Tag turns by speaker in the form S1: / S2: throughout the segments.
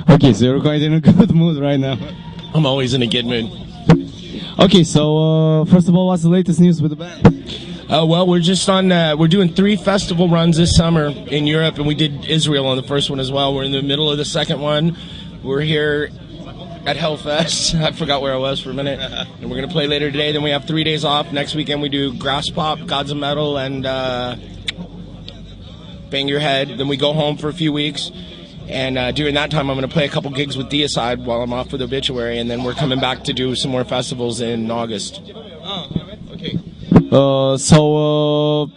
S1: Okay, so you're quite in a good mood right now.
S2: I'm always in a good mood.
S1: Okay, so first of all, what's the latest news with the band?
S2: Well, we're just on. We're doing 3 festival runs this summer in Europe, and we did Israel on the first one as well. We're in the middle of the second one. We're here at Hellfest. I forgot where I was for a minute. And we're gonna play later today. Then we have 3 days off. Next weekend we do Grass Pop, Gods of Metal, and Bang Your Head. Then we go home for a few weeks. And during that time, I'm going to play a couple gigs with Deicide while I'm off with Obituary, and then we're coming back to do some more festivals in August.
S1: Oh, okay. So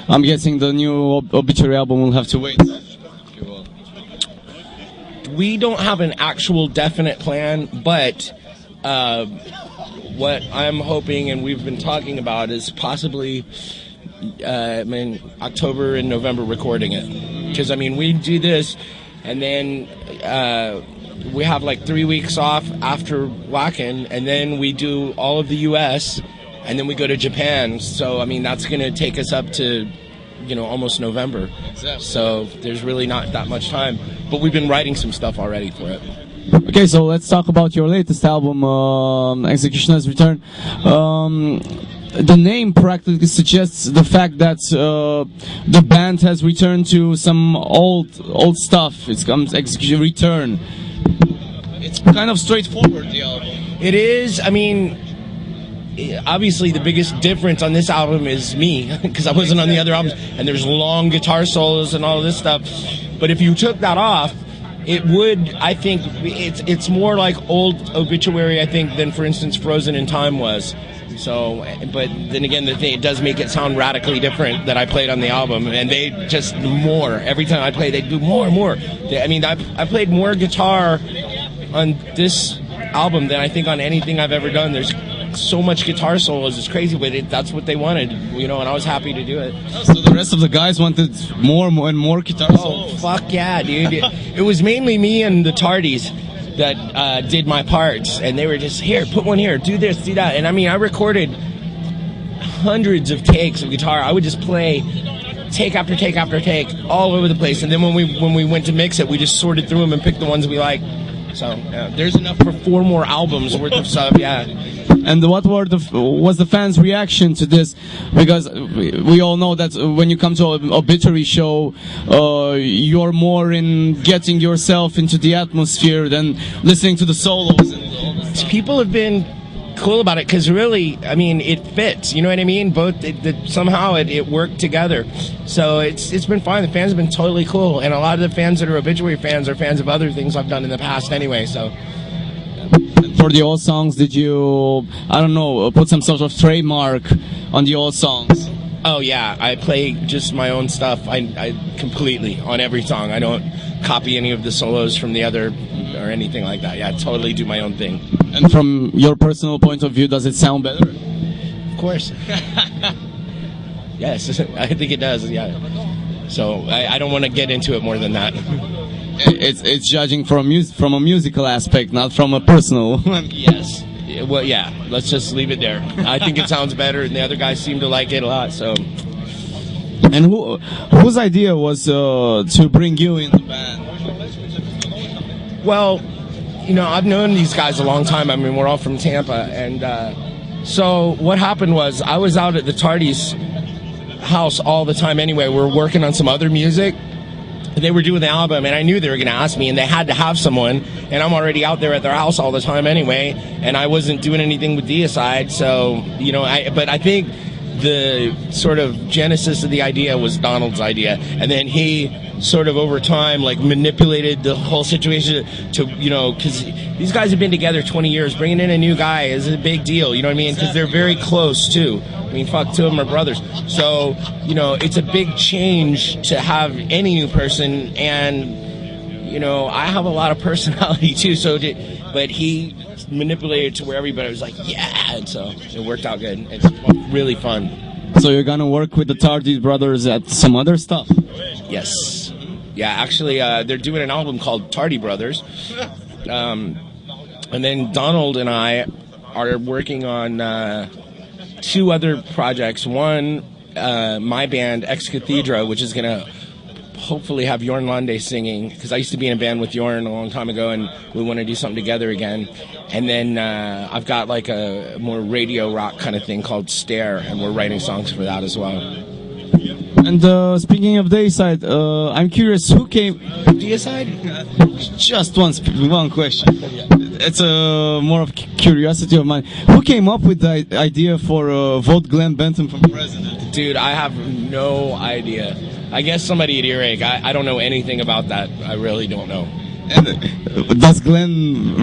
S1: I'm guessing the new Obituary album will have to wait.
S2: We don't have an actual definite plan, but what I'm hoping and we've been talking about is possibly October and November recording it. Because, we do this... And then we have like 3 weeks off after Wacken, and then we do all of the U.S., and then we go to Japan. So, that's going to take us up to, almost November. Exactly. So there's really not that much time. But we've been writing some stuff already for it.
S1: Okay, so let's talk about your latest album, Executioner's Return. The name practically suggests the fact that the band has returned to some old stuff. It comes Execution Return. It's kind of straightforward, the album.
S2: It is. Obviously the biggest difference on this album is me, because I wasn't on the other albums, and there's long guitar solos and all of this stuff. But if you took that off, it would, I think, it's more like old Obituary, I think, than, for instance, Frozen in Time was. So, but then again, it does make it sound radically different that I played on the album, and they just more. Every time I play, they do more and more. I played more guitar on this album than I think on anything I've ever done. There's so much guitar solos, it's crazy, but that's what they wanted, and I was happy to do it.
S1: So the rest of the guys wanted more and more guitar solos?
S2: Oh, fuck yeah, dude. It was mainly me and the Tardies that did my parts, and they were just, here, put one here, do this, do that. And I recorded hundreds of takes of guitar. I would just play take after take after take all over the place, and then when we went to mix it, we just sorted through them and picked the ones we liked. So there's enough for 4 more albums worth of stuff. Yeah.
S1: And what was the fans' reaction to this? Because we all know that when you come to an Obituary show, you're more in getting yourself into the atmosphere than listening to the solos. And
S2: people have been cool about it because really, it fits. You know what I mean? Both somehow it worked together. So it's been fine. The fans have been totally cool, and a lot of the fans that are Obituary fans are fans of other things I've done in the past anyway. So.
S1: For the old songs, did you, put some sort of trademark on the old songs?
S2: Oh yeah, I play just my own stuff. I completely on every song. I don't copy any of the solos from the other or anything like that. Yeah, I totally do my own thing.
S1: And from your personal point of view, does it sound better?
S2: Of course. Yes, I think it does. Yeah. So I don't want to get into it more than that.
S1: It's judging from a musical aspect, not from a personal one.
S2: Yes. Well, yeah. Let's just leave it there. I think it sounds better, and the other guys seem to like it a lot. So.
S1: And whose idea was to bring you in the band?
S2: Well, I've known these guys a long time. We're all from Tampa, and so what happened was I was out at the Tardies' house all the time anyway. We're working on some other music. They were doing the album, and I knew they were going to ask me, and they had to have someone, and I'm already out there at their house all the time anyway, and I wasn't doing anything with Deicide, so, but I think the sort of genesis of the idea was Donald's idea, and then he sort of over time, manipulated the whole situation to, because these guys have been together 20 years, bringing in a new guy is a big deal, you know what I mean, because they're very close, too. Fuck, 2 of them are brothers. So, it's a big change to have any new person, and, I have a lot of personality, too, but he manipulated to where everybody was like, yeah, and so it worked out good. It's really fun.
S1: So you're gonna work with the Tardy brothers at some other stuff?
S2: Yes. Yeah, actually, they're doing an album called Tardy Brothers. And then Donald and I are working on 2 other projects. One, my band, Ex Cathedra, which is going to hopefully have Jorn Lande singing, because I used to be in a band with Jorn a long time ago, and we want to do something together again. And then I've got like a more radio rock kind of thing called Stare, and we're writing songs for that as well.
S1: And speaking of Dayside, I'm curious, who came...
S2: Dayside?
S1: Just one question. It's more of curiosity of mine. Who came up with the idea for vote Glenn Benton for president?
S2: Dude, I have no idea. I guess somebody at Earache. I don't know anything about that. I really don't know.
S1: And, does Glenn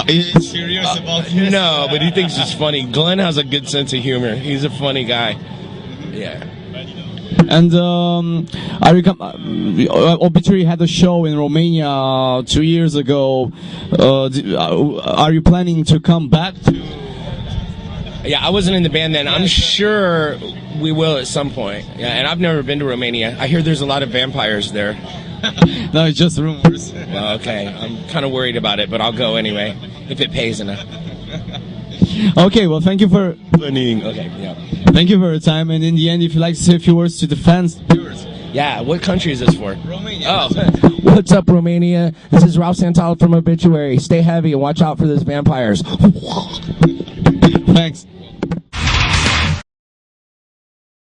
S1: is serious about this?
S2: No, but he thinks it's funny. Glenn has a good sense of humor. He's a funny guy. Yeah.
S1: And Obituary had a show in Romania 2 years ago. Are you planning to come back?
S2: Yeah, I wasn't in the band then. I'm sure we will at some point. Yeah, and I've never been to Romania. I hear there's a lot of vampires there.
S1: No, it's just rumors.
S2: Well, okay, I'm kind of worried about it, but I'll go anyway if it pays enough.
S1: Okay, well, thank you for...
S2: Okay, yeah.
S1: Thank you for your time, and in the end, if you'd like to say a few words to the fans, viewers.
S2: Yeah, what country is this for?
S1: Romania.
S2: Oh.
S3: What's up, Romania? This is Ralph Santolla from Obituary. Stay heavy and watch out for those vampires.
S1: Thanks.